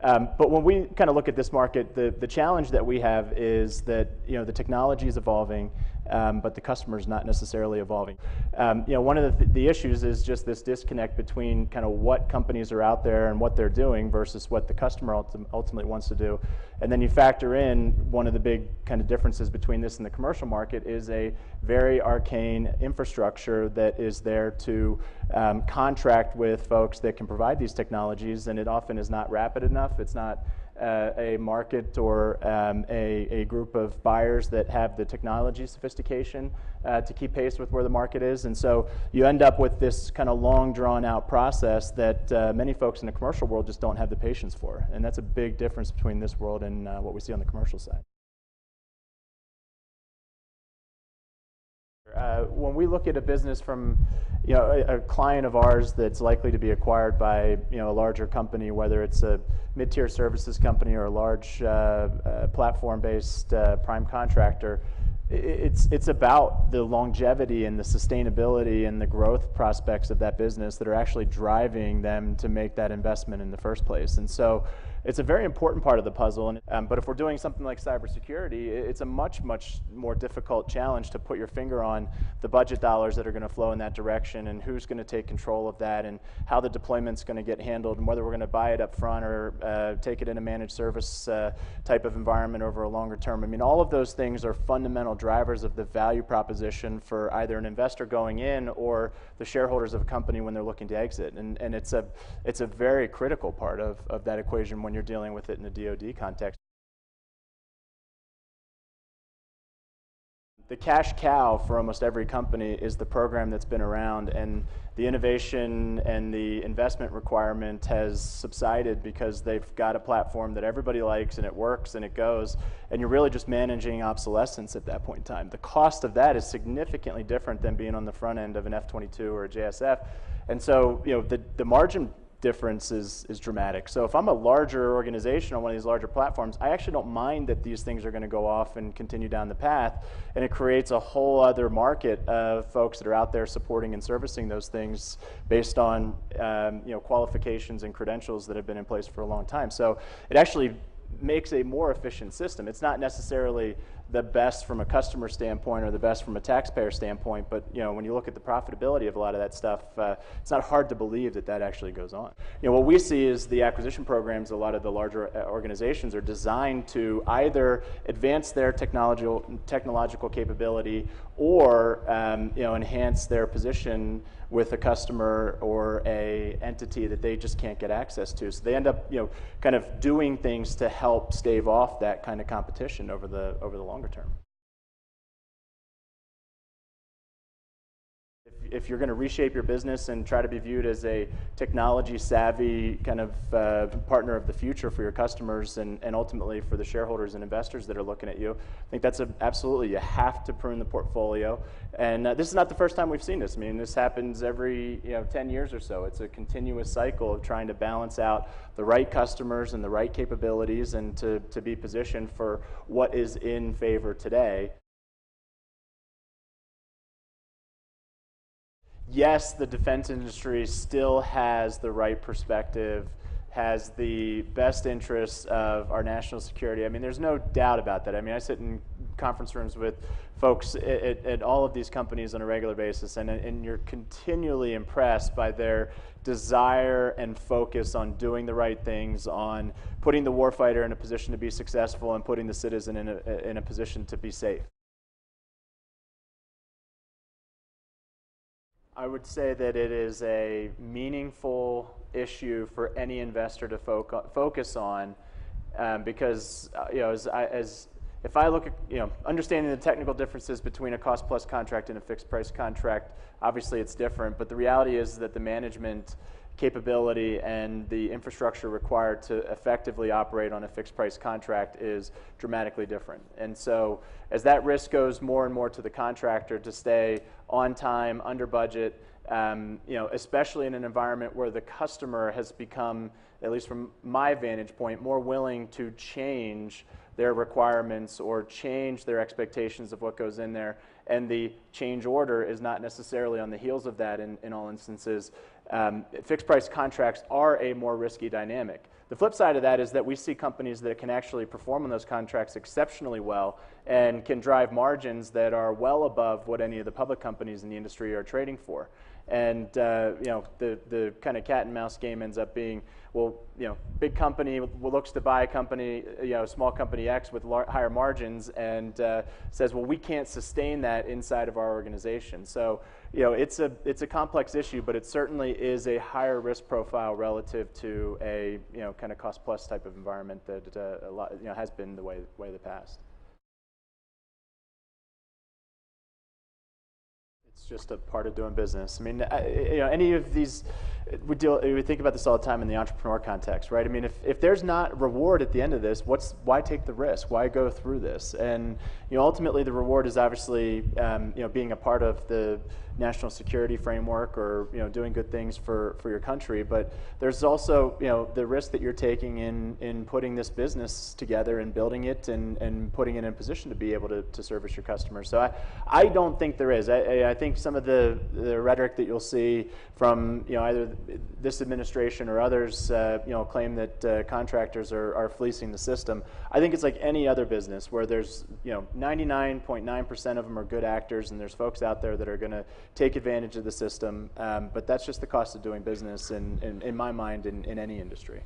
But when we kind of look at this market, the challenge that we have is that the technology is evolving, but the customer is not necessarily evolving. One of the issues is just this disconnect between kind of what companies are out there and what they're doing versus what the customer ultimately wants to do. And then you factor in one of the big kind of differences between this and the commercial market is a very arcane infrastructure that is there to contract with folks that can provide these technologies, and it often is not rapid enough. It's not a market or a group of buyers that have the technology sophistication to keep pace with where the market is. And so you end up with this kind of long drawn out process that many folks in the commercial world just don't have the patience for. And that's a big difference between this world and what we see on the commercial side. When we look at a business from a client of ours that's likely to be acquired by a larger company, whether it's a mid-tier services company or a large platform-based prime contractor, it's about the longevity and the sustainability and the growth prospects of that business that are actually driving them to make that investment in the first place. And so it's a very important part of the puzzle. But if we're doing something like cybersecurity, it's a much, much more difficult challenge to put your finger on the budget dollars that are going to flow in that direction and who's going to take control of that and how the deployment's going to get handled and whether we're going to buy it up front or take it in a managed service type of environment over a longer term. I mean, all of those things are fundamental drivers of the value proposition for either an investor going in or the shareholders of a company when they're looking to exit. And it's a very critical part of that equation when you're dealing with it in a DoD context. The cash cow for almost every company is the program that's been around, and the innovation and the investment requirement has subsided because they've got a platform that everybody likes and it works and it goes, and you're really just managing obsolescence at that point in time. The cost of that is significantly different than being on the front end of an F-22 or a JSF, and so the margin difference is dramatic. So if I'm a larger organization on one of these larger platforms, I actually don't mind that these things are going to go off and continue down the path, and it creates a whole other market of folks that are out there supporting and servicing those things based on qualifications and credentials that have been in place for a long time. So it actually makes a more efficient system. It's not necessarily the best from a customer standpoint or the best from a taxpayer standpoint, but when you look at the profitability of a lot of that stuff, it's not hard to believe that that actually goes on. What we see is the acquisition programs, a lot of the larger organizations are designed to either advance their technological capability or enhance their position with a customer or a entity that they just can't get access to. So they end up kind of doing things to help stave off that kind of competition over the longer term. If you're going to reshape your business and try to be viewed as a technology-savvy kind of partner of the future for your customers and ultimately for the shareholders and investors that are looking at you, I think that's absolutely, you have to prune the portfolio. And this is not the first time we've seen this. I mean, this happens every 10 years or so. It's a continuous cycle of trying to balance out the right customers and the right capabilities and to be positioned for what is in favor today. Yes, the defense industry still has the right perspective, has the best interests of our national security. I mean, there's no doubt about that. I mean, I sit in conference rooms with folks at all of these companies on a regular basis, and you're continually impressed by their desire and focus on doing the right things, on putting the warfighter in a position to be successful and putting the citizen in a position to be safe. I would say that it is a meaningful issue for any investor to focus on because if I look at understanding the technical differences between a cost plus contract and a fixed price contract, obviously it's different, but the reality is that the management capability and the infrastructure required to effectively operate on a fixed price contract is dramatically different. And so as that risk goes more and more to the contractor to stay on time, under budget, especially in an environment where the customer has become, at least from my vantage point, more willing to change their requirements or change their expectations of what goes in there and the change order is not necessarily on the heels of that in all instances, fixed price contracts are a more risky dynamic. The flip side of that is that we see companies that can actually perform on those contracts exceptionally well and can drive margins that are well above what any of the public companies in the industry are trading for. And you know, the kind of cat and mouse game ends up being, well, you know, big company looks to buy a company, you know, small company X with higher margins, and says, well, we can't sustain that inside of our organization. So, you know, it's a complex issue, but it certainly is a higher risk profile relative to a, you know, kind of cost plus type of environment that a lot, you know, has been the way of the past. It's just a part of doing business. I mean, you know, any of these, we think about this all the time in the entrepreneur context, right? I mean, if there's not reward at the end of this, why take the risk? Why go through this? And you know, ultimately, the reward is obviously, you know, being a part of the national security framework, or you know, doing good things for your country. But there's also, you know, the risk that you're taking in putting this business together and building it and putting it in a position to be able to service your customers. So I don't think there is. I think some of the rhetoric that you'll see from, you know, either this administration or others, you know, claim that contractors are fleecing the system. I think it's like any other business where there's, you know, 99.9% of them are good actors, and there's folks out there that are going to take advantage of the system. But that's just the cost of doing business, in my mind, in any industry.